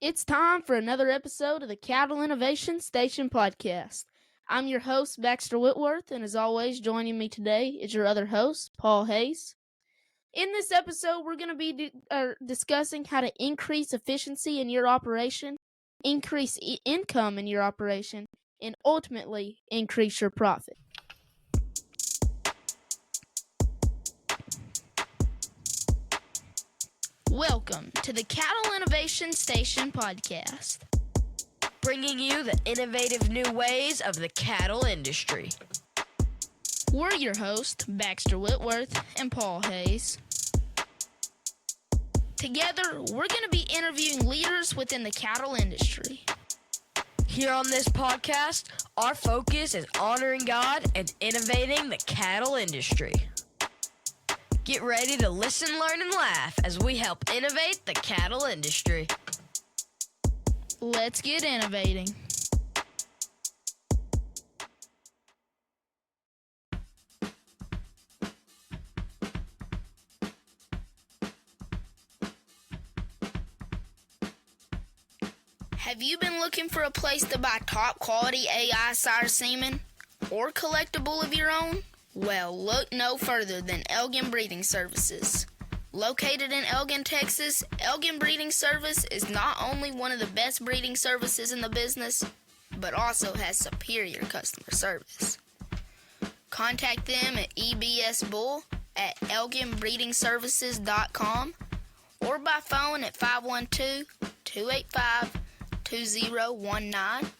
It's time for another episode of the Cattle Innovation Station podcast. I'm your host, Baxter Whitworth, and as always, joining me today is your other host, Paul Hayes. In this episode, we're going to be discussing how to increase efficiency in your operation, increase income in your operation, and ultimately increase your profit. Welcome to the Cattle Innovation Station podcast, bringing you the innovative new ways of the cattle industry. We're your hosts, Baxter Whitworth and Paul Hayes. Together, we're going to be interviewing leaders within the cattle industry. Here on this podcast, our focus is honoring God and innovating the cattle industry. Get ready to listen, learn, and laugh as we help innovate the cattle industry. Let's get innovating. Have you been looking for a place to buy top quality AI sire semen or collectible of your own? Well, look no further than Elgin Breeding Services. Located in Elgin, Texas, Elgin Breeding Service is not only one of the best breeding services in the business, but also has superior customer service. Contact them at ebsbull@elginbreedingservices.com or by phone at 512-285-2019.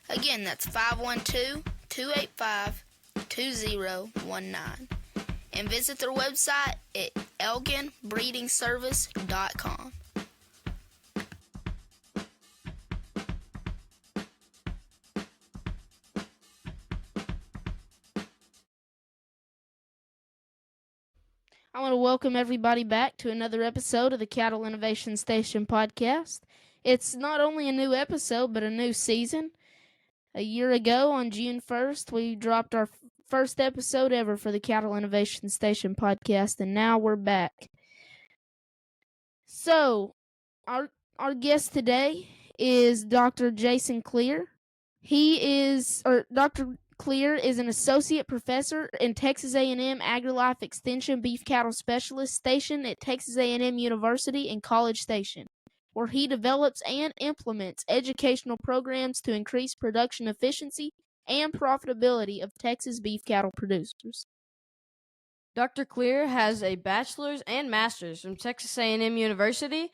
Again, that's 512-285-2019. And visit their website at elginbreedingservice.com. I want to welcome everybody back to another episode of the Cattle Innovation Station podcast. It's not only a new episode, but a new season. A year ago, on June 1st, we dropped our first episode ever for the Cattle Innovation Station podcast, and now we're back. So, our guest today is Dr. Jason Cleere. Dr. Cleere is an associate professor in Texas A&M AgriLife Extension Beef Cattle Specialist stationed at Texas A&M University in College Station, where he develops and implements educational programs to increase production efficiency and profitability of Texas beef cattle producers. Dr. Cleere has a bachelor's and master's from Texas A&M University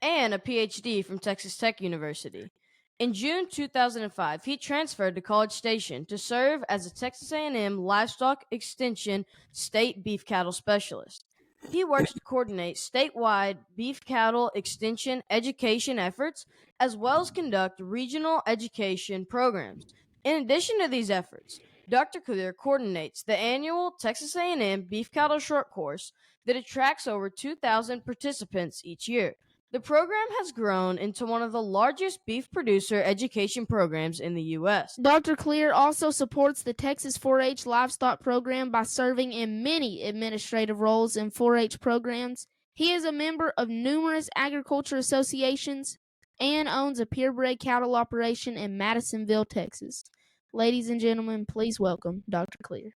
and a PhD from Texas Tech University. In June 2005, he transferred to College Station to serve as a Texas A&M Livestock Extension State Beef Cattle Specialist. He works to coordinate statewide beef cattle extension education efforts, as well as conduct regional education programs. In addition to these efforts, Dr. Cleere coordinates the annual Texas A&M Beef Cattle Short Course that attracts over 2,000 participants each year. The program has grown into one of the largest beef producer education programs in the U.S. Dr. Cleere also supports the Texas 4-H livestock program by serving in many administrative roles in 4-H programs. He is a member of numerous agriculture associations and owns a purebred cattle operation in Madisonville, Texas. Ladies and gentlemen, please welcome Dr. Cleere.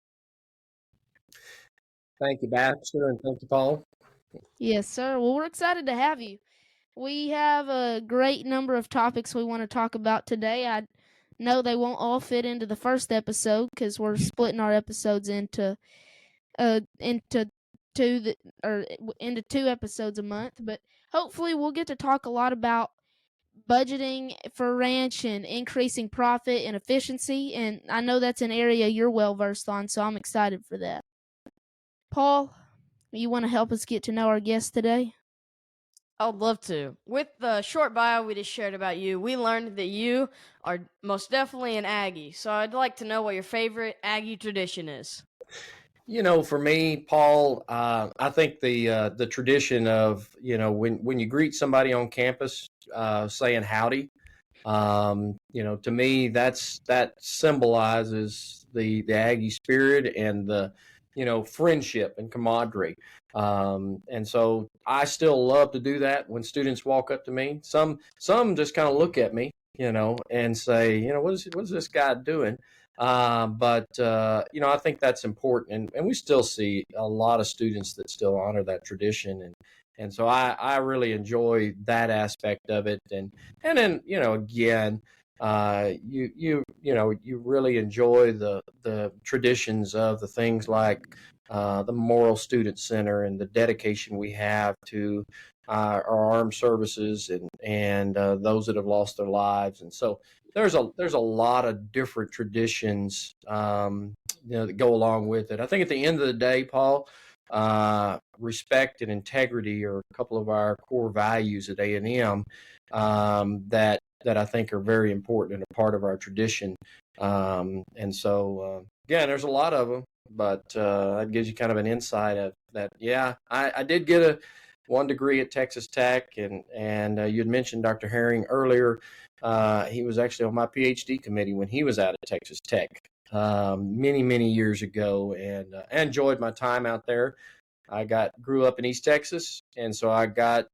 Thank you, Baxter, and thank you, Paul. Yes, sir. Well, we're excited to have you. We have a great number of topics we want to talk about today. I know they won't all fit into the first episode because we're splitting our episodes into 2 episodes a month, but hopefully we'll get to talk a lot about budgeting for ranch and increasing profit and efficiency, and I know that's an area you're well versed on, so I'm excited for that. Paul, you want to help us get to know our guest today? I would love to. With the short bio we just shared about you, we learned that you are most definitely an Aggie, so I'd like to know what your favorite Aggie tradition is. You know, for me, Paul, I think the tradition of, when you greet somebody on campus, saying howdy, to me, that symbolizes the Aggie spirit and the friendship and camaraderie. And so I still love to do that when students walk up to me. Some just kind of look at me, and say, what is this guy doing? But I think that's important, and we still see a lot of students that still honor that tradition, and so I really enjoy that aspect of it, and then again, you really enjoy the traditions of the things like the Memorial Student Center and the dedication we have to our armed services and those that have lost their lives, and so there's a lot of different traditions that go along with it. I think at the end of the day, Paul, respect and integrity are a couple of our core values at A&M that I think are very important and a part of our tradition. And so, again, there's a lot of them, but that gives you kind of an insight of that. Yeah, I did get one degree at Texas Tech, and you had mentioned Dr. Herring earlier. He was actually on my PhD committee when he was out at Texas Tech many years ago, and I enjoyed my time out there. I grew up in East Texas, and so I got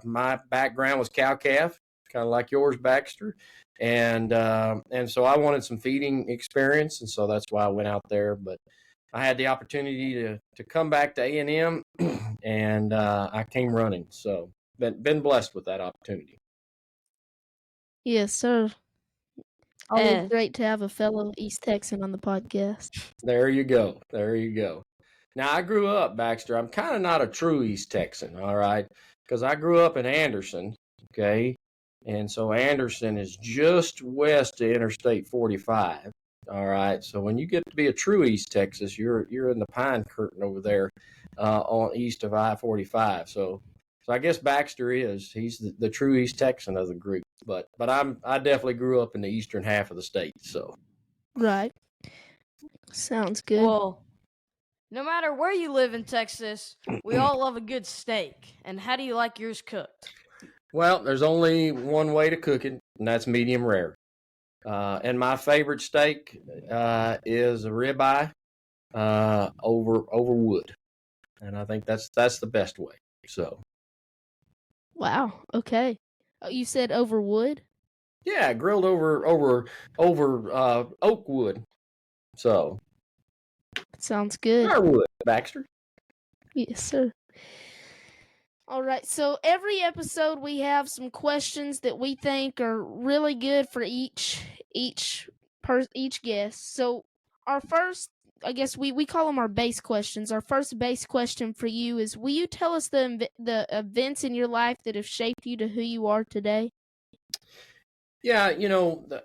my background was cow-calf, kind of like yours, Baxter, and so I wanted some feeding experience, and so that's why I went out there. But I had the opportunity to come back to A&M, and I came running. So been blessed with that opportunity. Yes, sir. Always And great to have a fellow East Texan on the podcast. There you go. There you go. Now, I grew up, Baxter. I'm kind of not a true East Texan, all right, because I grew up in Anderson, okay, and so Anderson is just west of Interstate 45, all right. So when you get to be a true East Texas, you're in the Pine Curtain over there on east of I-45. So I guess Baxter he's the true East Texan of the group, but I definitely grew up in the eastern half of the state, so. Right. Sounds good. well, no matter where you live in Texas, we all love a good steak. And how do you like yours cooked? Well, there's only one way to cook it, and that's medium rare. And my favorite steak is a ribeye over wood, and I think that's the best way. So Wow. Okay. Oh, you said over wood? yeah, grilled over oak wood. So Sounds good. firewood, Baxter. Yes, sir. All right. So every episode we have some questions that we think are really good for each guest. So our first, I guess we call them our base questions. Our first base question for you is: will you tell us the events in your life that have shaped you to who you are today? Yeah,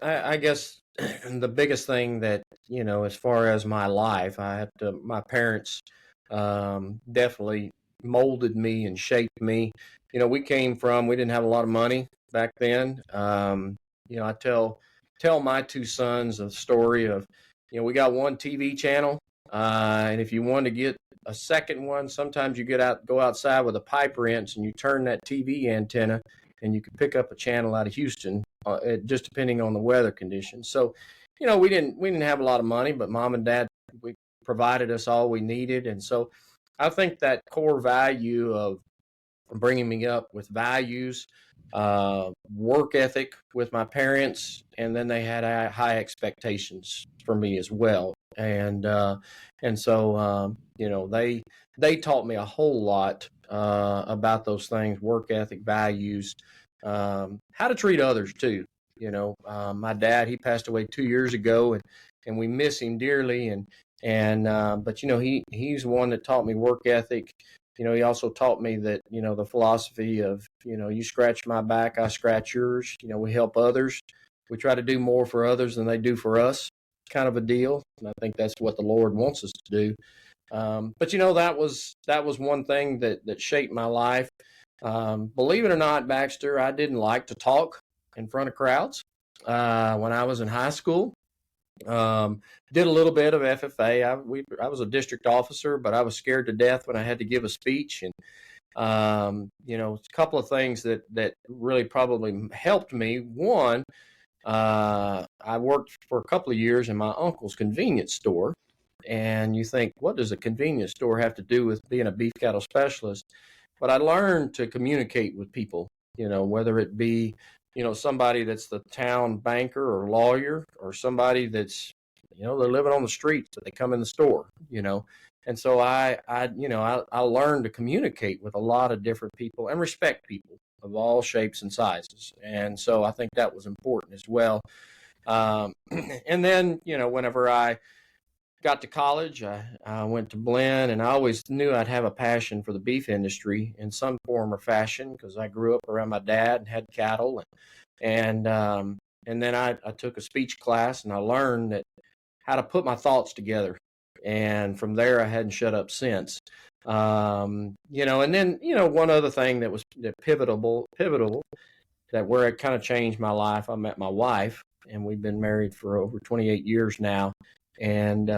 I guess the biggest thing that as far as my life, my parents definitely molded me and shaped me. We didn't have a lot of money back then. I tell my two sons a story of, we got one TV channel, and if you want to get a second one, sometimes you go outside with a pipe wrench and you turn that TV antenna, and you could pick up a channel out of Houston, just depending on the weather conditions. So, we didn't have a lot of money, but mom and dad provided us all we needed, and so I think that core value of bringing me up with values, work ethic with my parents, and then they had high expectations for me as well, and so they taught me a whole lot about those things: work ethic, values, how to treat others too. My dad, he passed away 2 years ago, and we miss him dearly, but he's one that taught me work ethic. He also taught me that the philosophy of you scratch my back, I scratch yours. We help others. We try to do more for others than they do for us, kind of a deal. And I think that's what the Lord wants us to do. But that was one thing that shaped my life. Believe it or not, Baxter, I didn't like to talk in front of crowds when I was in high school. Did a little bit of FFA. I was a district officer, but I was scared to death when I had to give a speech. And a couple of things that really probably helped me. One, I worked for a couple of years in my uncle's convenience store, and you think, what does a convenience store have to do with being a beef cattle specialist? But I learned to communicate with people, whether it be, somebody that's the town banker or lawyer, or somebody that's, they're living on the streets, but they come in the store, And so I learned to communicate with a lot of different people and respect people of all shapes and sizes. And so I think that was important as well. And then, whenever I got to college, I went to Blinn, and I always knew I'd have a passion for the beef industry in some form or fashion, because I grew up around my dad and had cattle. And then I took a speech class, and I learned how to put my thoughts together. And from there, I hadn't shut up since. And then, one other thing that was pivotal, that where it kind of changed my life, I met my wife, and we've been married for over 28 years now. And,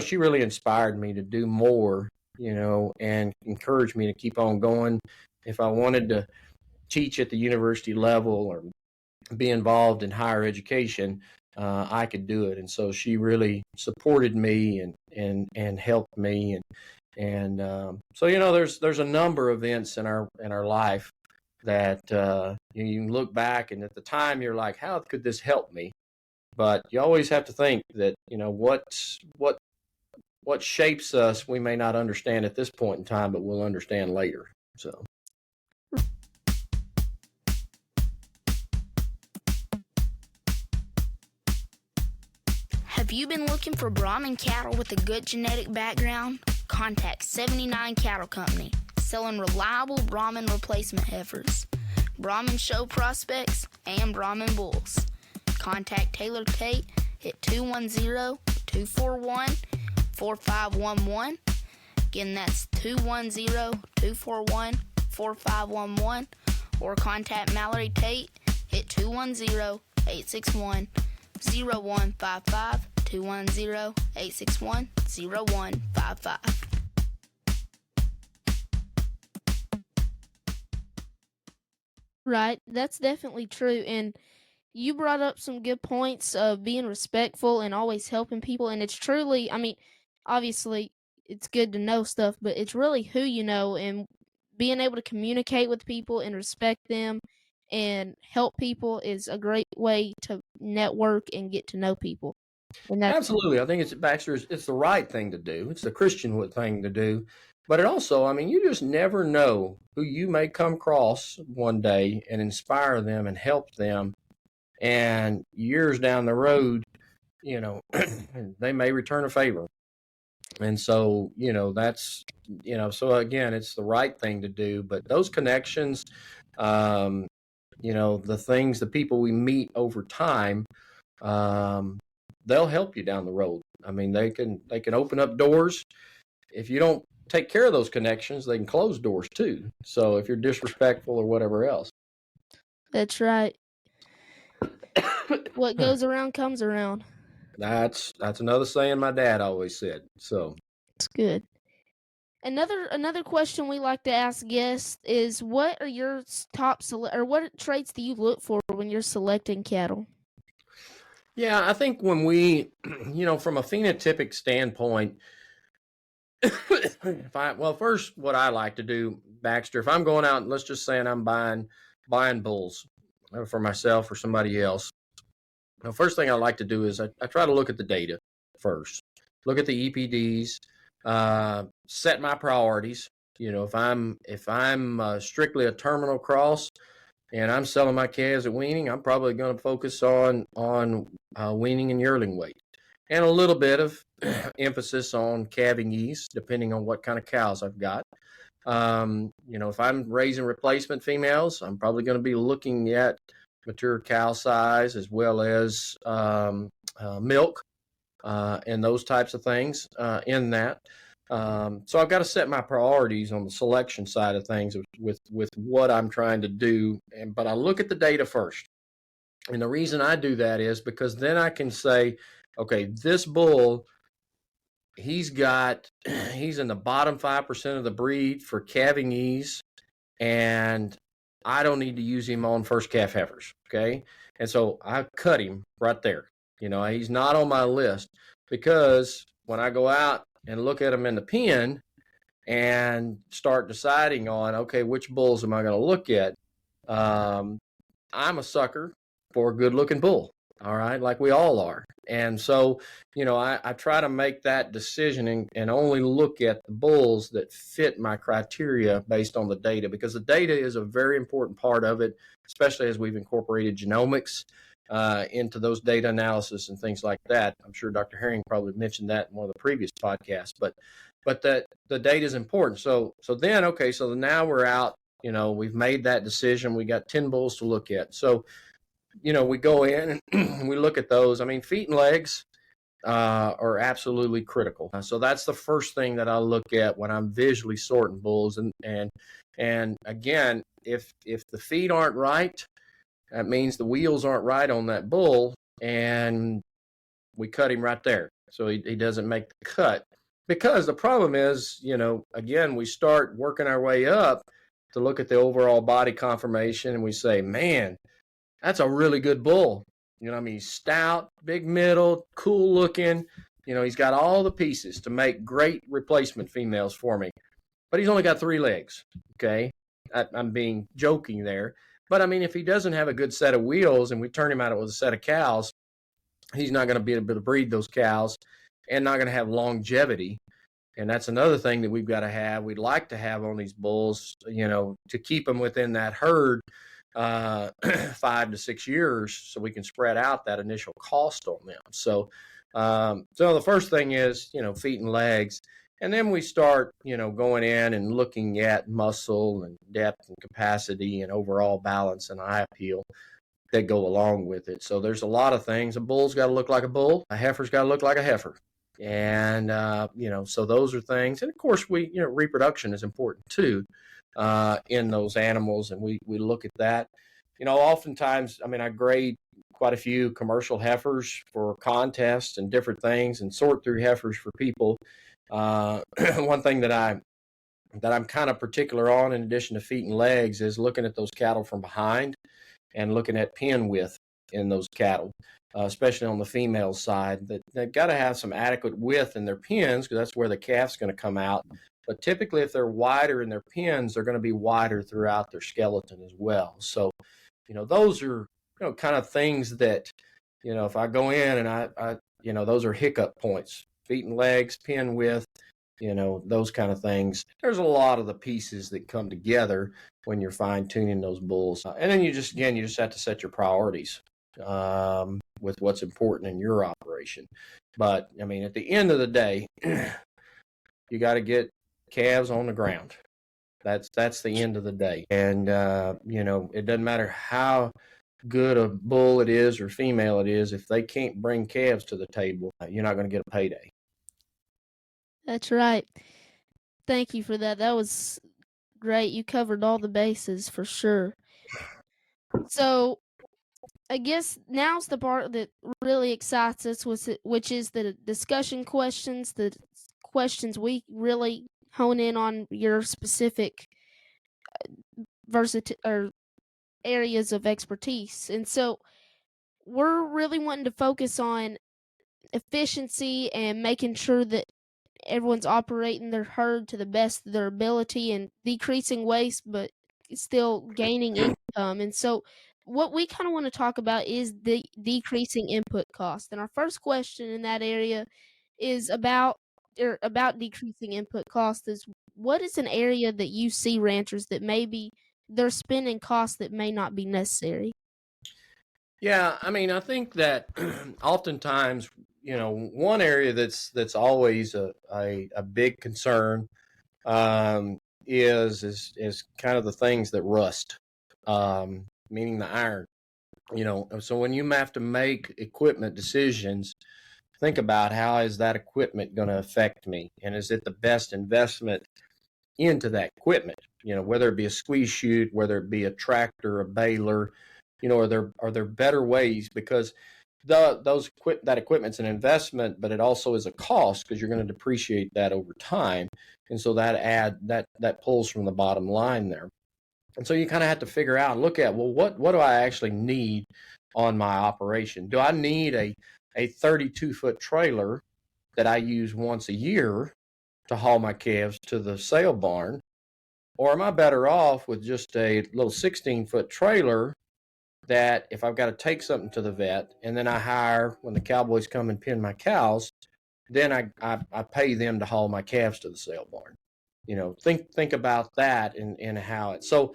she really inspired me to do more, and encouraged me to keep on going. If I wanted to teach at the university level or be involved in higher education, I could do it. And so she really supported me and helped me. So, there's a number of events in our life that you can look back, and at the time you're like, how could this help me? But you always have to think that, what shapes us, we may not understand at this point in time, but we'll understand later. So. Have you been looking for Brahman cattle with a good genetic background? Contact 79 Cattle Company, selling reliable Brahman replacement heifers, Brahman show prospects, and Brahman bulls. Contact Taylor Tate at 210-241-4511. Again, that's 210-241-4511. Or contact Mallory Tate at 210-861-0155. 210-861-0155. Right, that's definitely true. And you brought up some good points of being respectful and always helping people. And it's truly, I mean, obviously, it's good to know stuff, but it's really who you know, and being able to communicate with people and respect them and help people is a great way to network and get to know people. And that's Absolutely. I think it's the right thing to do. It's the Christian thing to do. But it also, you just never know who you may come across one day and inspire them and help them. And years down the road, they may return a favor. And so, that's, so again, it's the right thing to do. But those connections, the people we meet over time, they'll help you down the road. They can open up doors. If you don't take care of those connections, they can close doors too. So if you're disrespectful or whatever else. that's right. What goes around comes around. That's another saying my dad always said. So It's good. Another question we like to ask guests is, what are your or what traits do you look for when you're selecting cattle? yeah, I think when we, from a phenotypic standpoint, first, what I like to do, Baxter, if I'm going out and let's just say I'm buying bulls for myself or somebody else, the first thing I like to do is I try to look at the data first, look at the EPDs, set my priorities. If I'm strictly a terminal cross and I'm selling my calves at weaning, I'm probably going to focus on weaning and yearling weight, and a little bit of emphasis on calving ease, depending on what kind of cows I've got. If I'm raising replacement females, I'm probably going to be looking at mature cow size as well as milk and those types of things in that. So I've got to set my priorities on the selection side of things with what I'm trying to do. But I look at the data first. And the reason I do that is because then I can say, okay, this bull, he's in the bottom 5% of the breed for calving ease, and I don't need to use him on first calf heifers. Okay. And so I cut him right there. He's not on my list because when I go out and look at them in the pen and start deciding on, okay, which bulls am I going to look at? I'm a sucker for a good looking bull. All right, like we all are. And so, I try to make that decision and only look at the bulls that fit my criteria based on the data, because the data is a very important part of it, especially as we've incorporated genomics into those data analysis and things like that. I'm sure Dr. Herring probably mentioned that in one of the previous podcasts, but that the data is important. So then, okay, so now we're out, we've made that decision. We got 10 bulls to look at. So, we go in and we look at those. I mean, feet and legs are absolutely critical. So that's the first thing that I look at when I'm visually sorting bulls. And again, if the feet aren't right, that means the wheels aren't right on that bull, and we cut him right there. So he doesn't make the cut. Because the problem is, again, we start working our way up to look at the overall body conformation, and we say, man, that's a really good bull. He's stout, big middle, cool looking. He's got all the pieces to make great replacement females for me. But he's only got 3 legs, okay? I'm being joking there. But, I mean, if he doesn't have a good set of wheels and we turn him out with a set of cows, he's not going to be able to breed those cows and not going to have longevity. And that's another thing that we've got to have. We'd like to have on these bulls, to keep them within that herd 5 to 6 years, so we can spread out that initial cost on them. So the first thing is, feet and legs. And then we start, going in and looking at muscle and depth and capacity and overall balance and eye appeal that go along with it. So there's a lot of things. A bull's got to look like a bull. A heifer's got to look like a heifer. And, so those are things. And of course, reproduction is important too in those animals. And we look at that. Oftentimes, I mean, I grade quite a few commercial heifers for contests and different things and sort through heifers for people. One thing that I'm kind of particular on, in addition to feet and legs, is looking at those cattle from behind and looking at pen width in those cattle, especially on the female side. That they've got to have some adequate width in their pens, because that's where the calf's going to come out. But typically, if they're wider in their pens, they're going to be wider throughout their skeleton as well. So, those are, kind of things that, if I go in and I those are hiccup points. Feet and legs, pen width, those kind of things. There's a lot of the pieces that come together when you're fine tuning those bulls. And then you just have to set your priorities with what's important in your operation. But I mean, at the end of the day, you got to get calves on the ground. That's the end of the day. And, it doesn't matter how good a bull it is or female it is. If they can't bring calves to the table, you're not going to get a payday. That's right. Thank you for that. That was great. You covered all the bases for sure. So, I guess now's the part that really excites us, which is the discussion questions, the questions we really hone in on your specific or areas of expertise. And so we're really wanting to focus on efficiency and making sure that everyone's operating their herd to the best of their ability and decreasing waste, but still gaining income. And so what we kind of want to talk about is the decreasing input cost. And our first question in that area is about decreasing input cost is, what is an area that you see ranchers that maybe they're spending costs that may not be necessary? Yeah, I mean, I think that oftentimes, one area that's always a big concern is kind of the things that rust, meaning the iron. So when you have to make equipment decisions, think about, how is that equipment going to affect me, and is it the best investment into that equipment? Whether it be a squeeze chute, whether it be a tractor, a baler. Are there better ways? Because that equipment's an investment, but it also is a cost, because you're going to depreciate that over time, and so that pulls from the bottom line there. And so you kind of have to figure out and look at, well, what do I actually need on my operation? Do I need a 32-foot trailer that I use once a year to haul my calves to the sale barn? Or am I better off with just a little 16-foot trailer that if I've got to take something to the vet and then I hire when the cowboys come and pin my cows, then I pay them to haul my calves to the sale barn? Think about that and how it. So,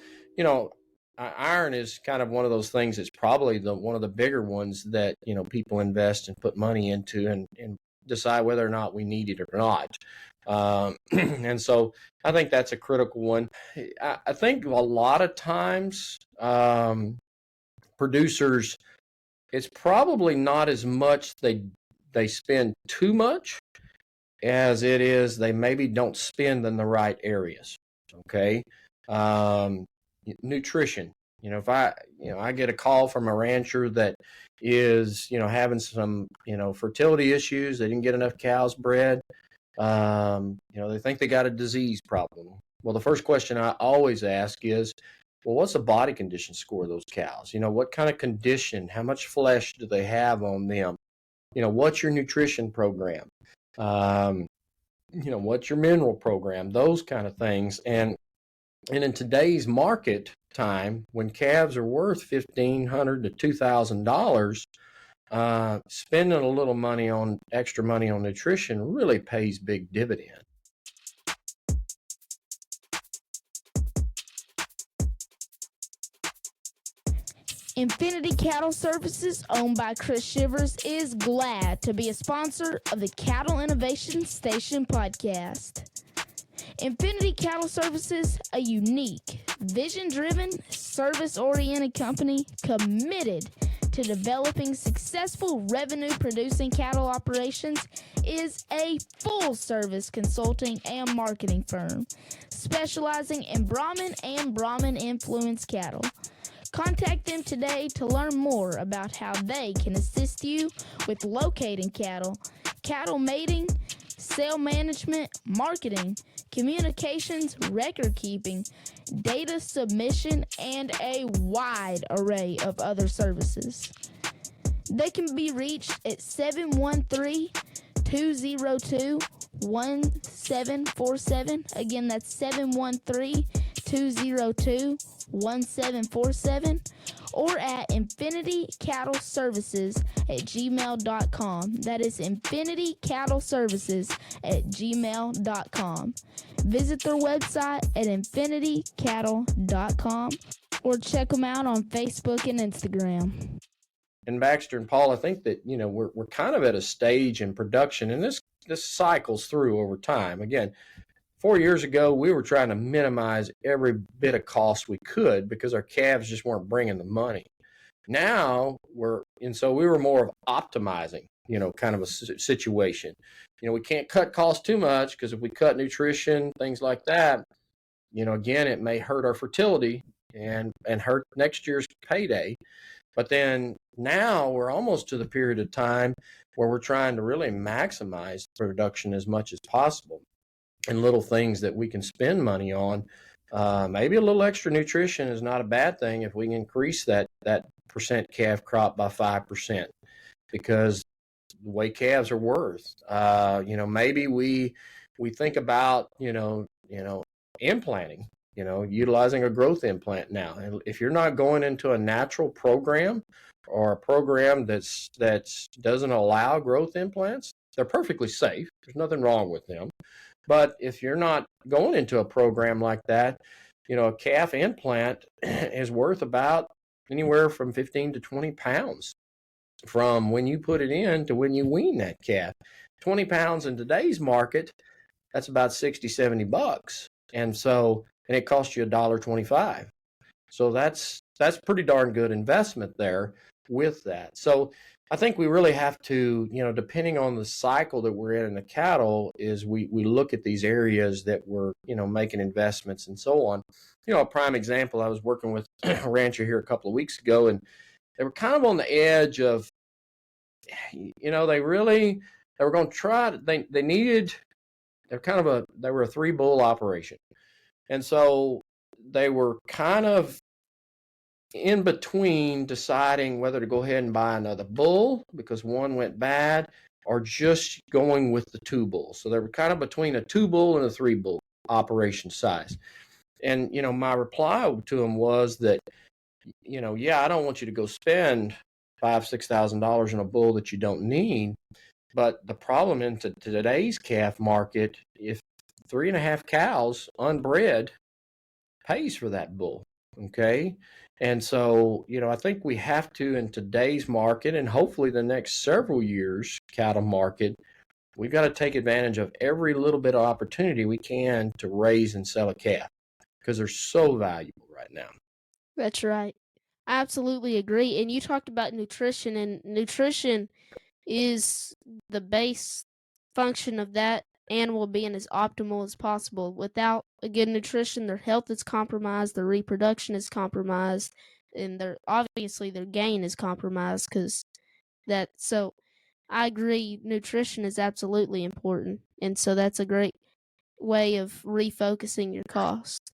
iron is kind of one of those things that's probably one of the bigger ones that, people invest and put money into and decide whether or not we need it or not. And so I think that's a critical one. I think a lot of times producers, it's probably not as much they spend too much as it is they maybe don't spend in the right areas. Okay. Nutrition. If I get a call from a rancher that is, having some, fertility issues, they didn't get enough cows bred. They think they got a disease problem. Well, the first question I always ask is, well, what's the body condition score of those cows? What kind of condition, how much flesh do they have on them? What's your nutrition program? What's your mineral program? Those kind of things. And in today's market time, when calves are worth $1,500 to $2,000, spending a little extra money on nutrition really pays big dividend. Infinity Cattle Services, owned by Chris Shivers, is glad to be a sponsor of the Cattle Innovation Station podcast. Infinity Cattle Services, a unique, vision-driven, service-oriented company committed to developing successful revenue-producing cattle operations, is a full-service consulting and marketing firm specializing in Brahman and Brahman-influenced cattle. Contact them today to learn more about how they can assist you with locating cattle, cattle mating, sale management, marketing, communications, record keeping, data submission, and a wide array of other services. They can be reached at 713-202-1747. Again, that's 713-202-1747, or at infinitycattleservices@gmail.com. That is infinitycattleservices@gmail.com. Visit their website at infinitycattle.com or check them out on Facebook and Instagram. And Baxter and Paul, I think that, we're kind of at a stage in production, and this cycles through over time. Again, 4 years ago, we were trying to minimize every bit of cost we could because our calves just weren't bringing the money. Now so we were more of optimizing, kind of a situation. We can't cut costs too much because if we cut nutrition, things like that, again, it may hurt our fertility and hurt next year's payday. But then now we're almost to the period of time where we're trying to really maximize production as much as possible. And little things that we can spend money on. Maybe a little extra nutrition is not a bad thing if we can increase that percent calf crop by 5%, because the way calves are worth. Maybe we think about implanting. Utilizing a growth implant now. And if you're not going into a natural program or a program that doesn't allow growth implants, they're perfectly safe. There's nothing wrong with them. But if you're not going into a program like that, a calf implant is worth about anywhere from 15 to 20 pounds from when you put it in to when you wean that calf. 20 pounds in today's market, that's about $60-$70. And it costs you $1.25. So that's pretty darn good investment there with that. So I think we really have to, depending on the cycle that we're in the cattle, is we look at these areas that we're, making investments and so on. A prime example, I was working with a rancher here a couple of weeks ago, and they were kind of on the edge of, they were going to try to, they were a 3-bull operation. And so they were kind of in between deciding whether to go ahead and buy another bull because one went bad, are just going with the 2 bull. So they were kind of between a 2 bull and a 3 bull operation size. And, my reply to them was that, yeah, I don't want you to go spend $5,000-$6,000 on a bull that you don't need. But the problem in today's calf market, if 3.5 cows unbred pays for that bull, okay? And so, I think we have to, in today's market and hopefully the next several years cattle market, we've got to take advantage of every little bit of opportunity we can to raise and sell a calf because they're so valuable right now. That's right. I absolutely agree. And you talked about nutrition, and nutrition is the base function of that animal being as optimal as possible. Without a good nutrition, their health is compromised, their reproduction is compromised, and their gain is compromised because that. So I agree, nutrition is absolutely important, and so that's a great way of refocusing your cost.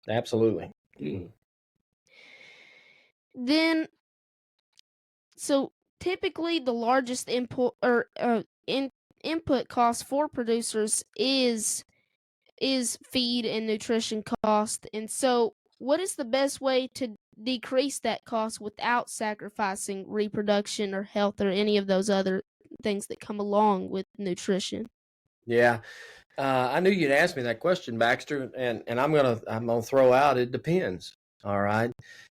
Absolutely. Then, so typically the largest input cost for producers is feed and nutrition cost. And so what is the best way to decrease that cost without sacrificing reproduction or health or any of those other things that come along with nutrition? Yeah. I knew you'd ask me that question, Baxter, and I'm gonna throw out it depends. All right.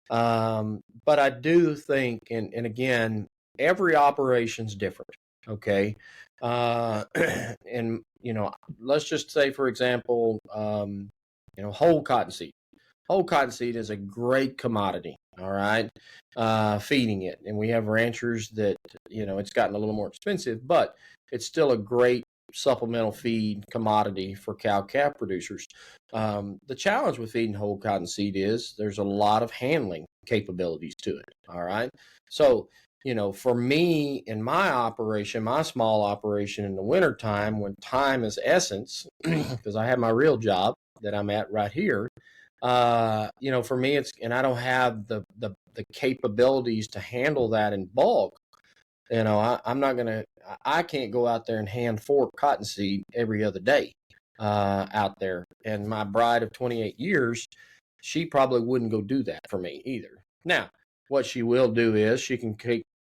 But I do think, and again, every operation's different. Okay. And let's just say, for example, whole cottonseed. Whole cottonseed is a great commodity. All right. Feeding it, and we have ranchers that it's gotten a little more expensive, but it's still a great supplemental feed commodity for cow-calf producers. The challenge with feeding whole cottonseed is there's a lot of handling capabilities to it. All right. So, for me in my operation, my small operation in the wintertime, when time is essence, because I have my real job that I'm at right here, for me, and I don't have the capabilities to handle that in bulk. I'm not going to, I can't go out there and hand fork cottonseed every other day out there. And my bride of 28 years, she probably wouldn't go do that for me either. Now, what she will do is she can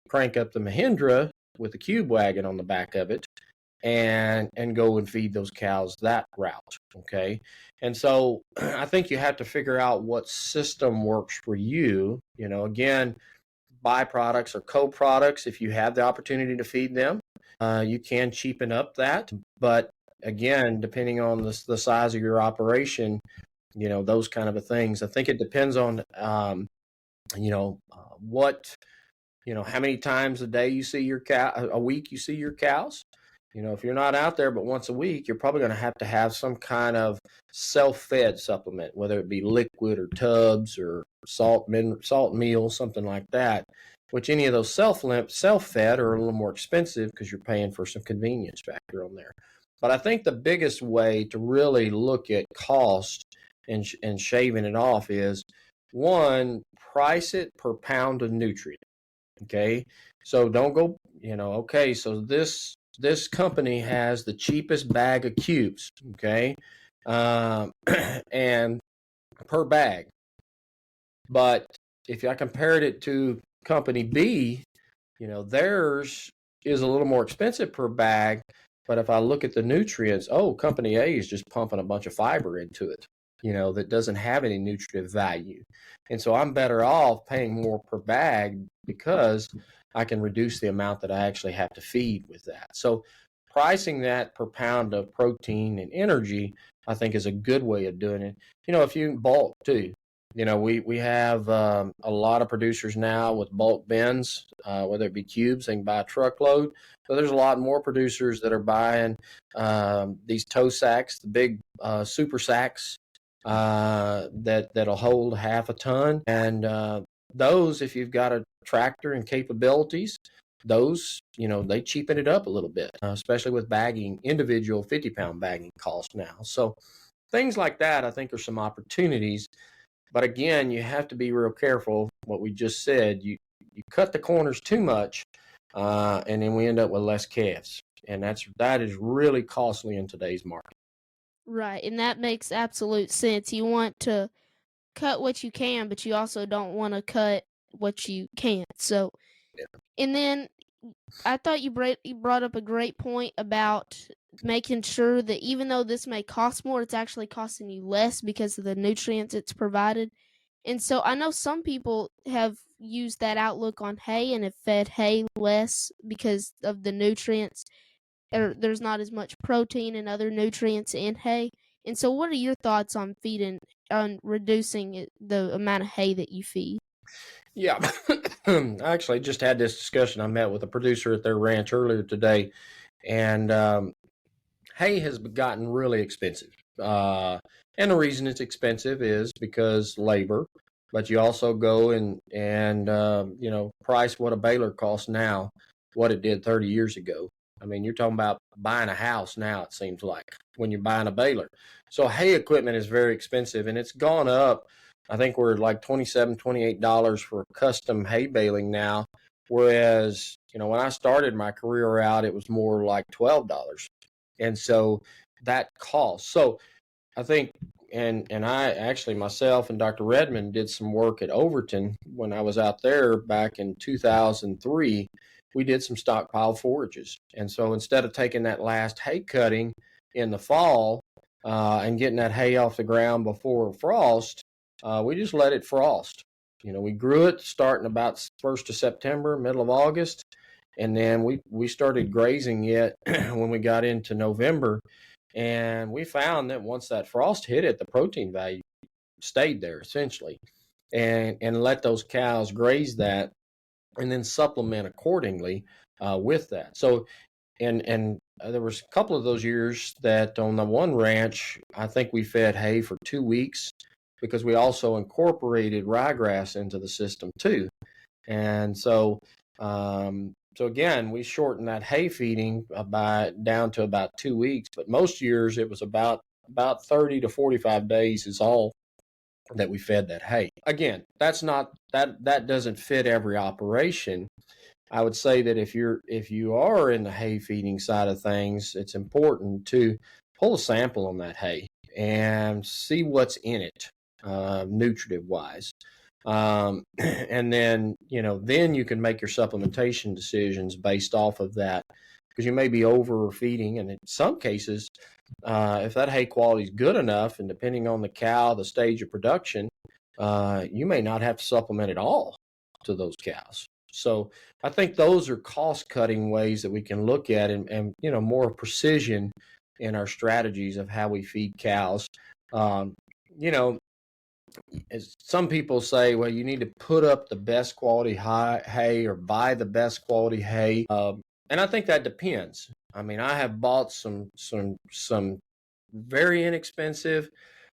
crank up the Mahindra with a cube wagon on the back of it and go and feed those cows that route. Okay. And so I think you have to figure out what system works for you. Again, byproducts or co-products, if you have the opportunity to feed them, you can cheapen up that. But again, depending on the size of your operation, those kind of things. I think it depends on, what, how many times a day you see your cow, a week you see your cows. If you're not out there but once a week, you're probably going to have some kind of self-fed supplement, whether it be liquid or tubs or salt meal, something like that. Which any of those self-fed are a little more expensive because you're paying for some convenience factor on there. But I think the biggest way to really look at cost and shaving it off is, one, price it per pound of nutrient. Okay, so don't go. Okay, so this company has the cheapest bag of cubes, okay, and per bag. But if I compared it to company B, theirs is a little more expensive per bag. But if I look at the nutrients, company A is just pumping a bunch of fiber into it, that doesn't have any nutritive value. And so I'm better off paying more per bag because I can reduce the amount that I actually have to feed with that. So pricing that per pound of protein and energy, I think, is a good way of doing it. If you bulk too, we have a lot of producers now with bulk bins, whether it be cubes, they can buy a truckload. So there's a lot more producers that are buying these tow sacks, the big super sacks that'll hold half a ton. And those, if you've got a tractor and capabilities, those, they cheapen it up a little bit, especially with bagging, individual 50-pound bagging costs now. So things like that, I think, are some opportunities. But again, you have to be real careful. What we just said, you cut the corners too much, and then we end up with less calves, and that is really costly in today's market. Right, and that makes absolute sense. You want to cut what you can, but you also don't want to cut what you can't. So, and then I thought you brought up a great point about making sure that even though this may cost more, it's actually costing you less because of the nutrients it's provided. And so I know some people have used that outlook on hay and have fed hay less because of the nutrients, or there's not as much protein and other nutrients in hay. And so what are your thoughts on reducing the amount of hay that you feed? Yeah, I actually just had this discussion. I met with a producer at their ranch earlier today, and hay has gotten really expensive. And the reason it's expensive is because labor, but you also go and price what a baler costs now, what it did 30 years ago. I mean, you're talking about buying a house now, it seems like, when you're buying a baler. So hay equipment is very expensive, and it's gone up. I think we're like $27, $28 for custom hay baling now, whereas, when I started my career out, it was more like $12. And so that cost. So I think, and I actually myself and Dr. Redmond did some work at Overton when I was out there back in 2003. We did some stockpile forages, and so instead of taking that last hay cutting in the fall and getting that hay off the ground before frost, we just let it frost. We grew it starting about 1st of September, middle of August, and then we started grazing it when we got into November, and we found that once that frost hit it, the protein value stayed there essentially, and let those cows graze that, and then supplement accordingly with that. So and there was a couple of those years that on the one ranch, I think we fed hay for 2 weeks because we also incorporated ryegrass into the system too. And so again, we shortened that hay feeding down to about 2 weeks, but most years it was about 30 to 45 days is all that we fed that hay. Again, that doesn't fit every operation. I would say that if you are in the hay feeding side of things, it's important to pull a sample on that hay and see what's in it, nutritive wise. And then you can make your supplementation decisions based off of that, because you may be overfeeding, and in some cases, if that hay quality is good enough, and depending on the cow, the stage of production, you may not have to supplement at all to those cows. So I think those are cost-cutting ways that we can look at, and more precision in our strategies of how we feed cows. You know, as some people say, well, you need to put up the best quality hay or buy the best quality hay, and I think that depends. I mean, I have bought some very inexpensive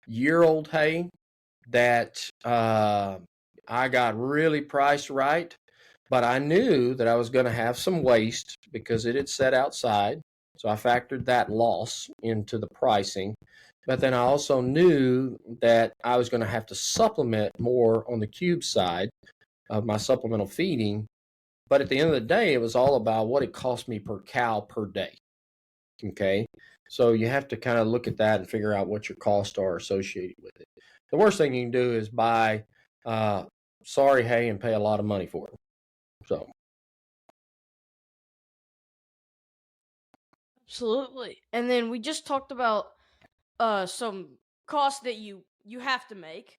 year-old hay that I got really priced right, but I knew that I was going to have some waste because it had set outside. So I factored that loss into the pricing. But then I also knew that I was going to have to supplement more on the cube side of my supplemental feeding. But at the end of the day, it was all about what it cost me per cow per day. Okay. So you have to kind of look at that and figure out what your costs are associated with it. The worst thing you can do is buy sorry hay and pay a lot of money for it. So. Absolutely. And then we just talked about some costs that you have to make,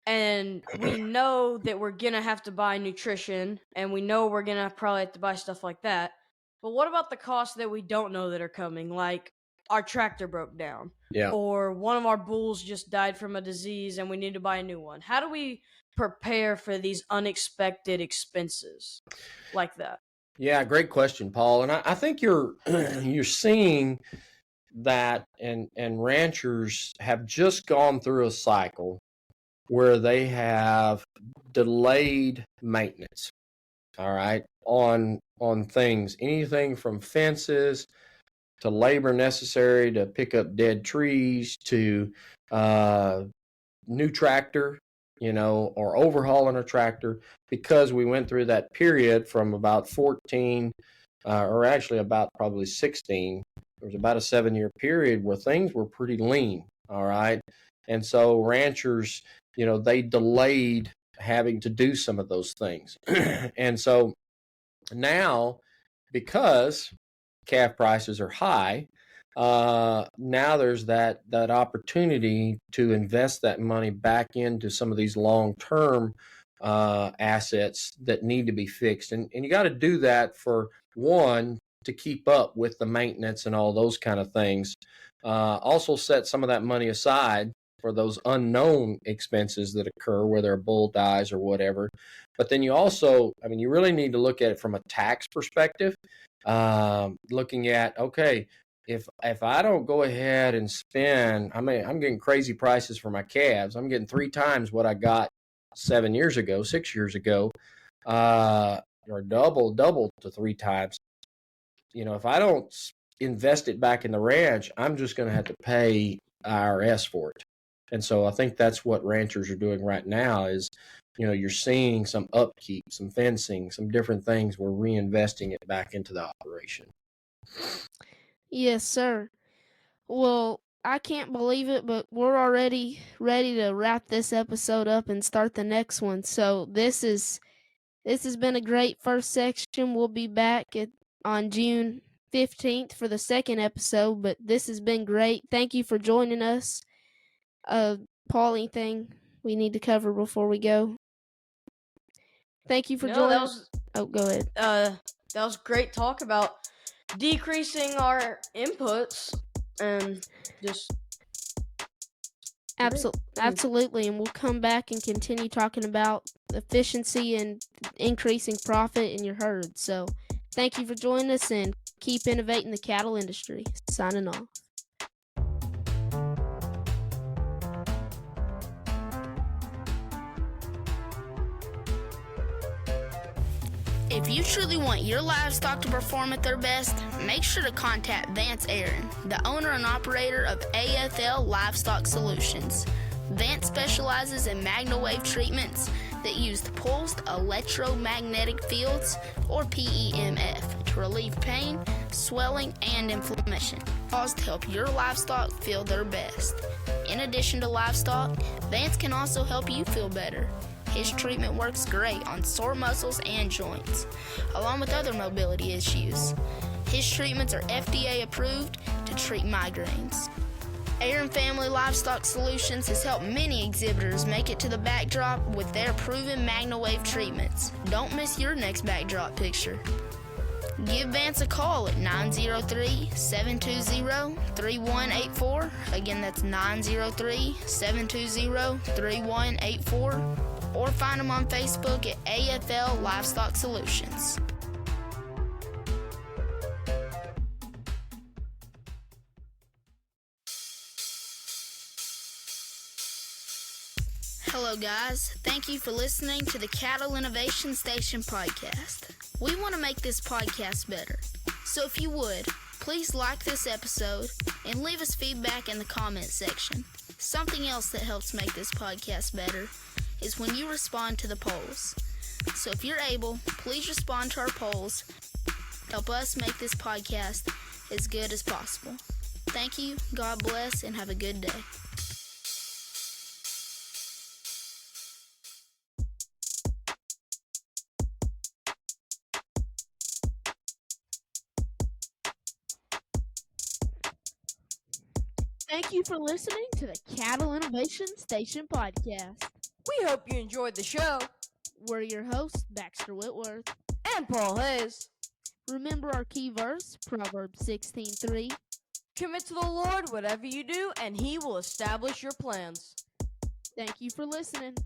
and we know that we're gonna have to buy nutrition, and we know we're gonna probably have to buy stuff like that. But what about the costs that we don't know that are coming, like our tractor broke down, Yeah. or one of our bulls just died from a disease and we need to buy a new one? How do we prepare for these unexpected expenses like that? Yeah, great question, Paul. And I think you're you're seeing that, and ranchers have just gone through a cycle where they have delayed maintenance. All right, on things, anything from fences to labor necessary to pick up dead trees to new tractor or overhauling a tractor, because we went through that period from about 14, or actually about probably 16. There was about a 7-year period where things were pretty lean. All right. And so ranchers, they delayed having to do some of those things. And so now, because calf prices are high, now there's that opportunity to invest that money back into some of these long-term assets that need to be fixed. And you got to do that, for one, to keep up with the maintenance and all those kind of things. Also set some of that money aside for those unknown expenses that occur, whether a bull dies or whatever. But then you also, you really need to look at it from a tax perspective. Looking at, okay, if I don't go ahead and spend, I'm getting crazy prices for my calves. I'm getting 3 times what I got 7 years ago, 6 years ago, or double to 3 times. If I don't invest it back in the ranch, I'm just going to have to pay IRS for it. And so I think that's what ranchers are doing right now is, you're seeing some upkeep, some fencing, some different things. We're reinvesting it back into the operation. Yes, sir. Well, I can't believe it, but we're already ready to wrap this episode up and start the next one. So this has been a great first section. We'll be back on June 15th for the second episode, but this has been great. Thank you for joining us. Paul, anything we need to cover before we go? Thank you for joining us. Oh, go ahead. That was great talk about decreasing our inputs and just Absolutely, and we'll come back and continue talking about efficiency and increasing profit in your herd. So thank you for joining us, and keep innovating the cattle industry. Signing off. If you truly want your livestock to perform at their best, make sure to contact Vance Aaron, the owner and operator of AFL Livestock Solutions. Vance specializes in magnawave treatments that use pulsed electromagnetic fields, or PEMF, to relieve pain, swelling, and inflammation, caused to help your livestock feel their best. In addition to livestock, Vance can also help you feel better. His treatment works great on sore muscles and joints, along with other mobility issues. His treatments are FDA approved to treat migraines. Aaron Family Livestock Solutions has helped many exhibitors make it to the backdrop with their proven MagnaWave treatments. Don't miss your next backdrop picture. Give Vance a call at 903-720-3184. Again, that's 903-720-3184. Or find them on Facebook at AFL Livestock Solutions. Hello guys, thank you for listening to the Cattle Innovation Station podcast. We want to make this podcast better, so if you would, please like this episode and leave us feedback in the comment section. Something else that helps make this podcast better is when you respond to the polls. So if you're able, please respond to our polls. Help us make this podcast as good as possible. Thank you, God bless, and have a good day. Thank you for listening to the Cattle Innovation Station podcast. we hope you enjoyed the show. We're your hosts, Baxter Whitworth. And Paul Hayes. Remember our key verse, Proverbs 16:3. Commit to the Lord whatever you do, and He will establish your plans. Thank you for listening.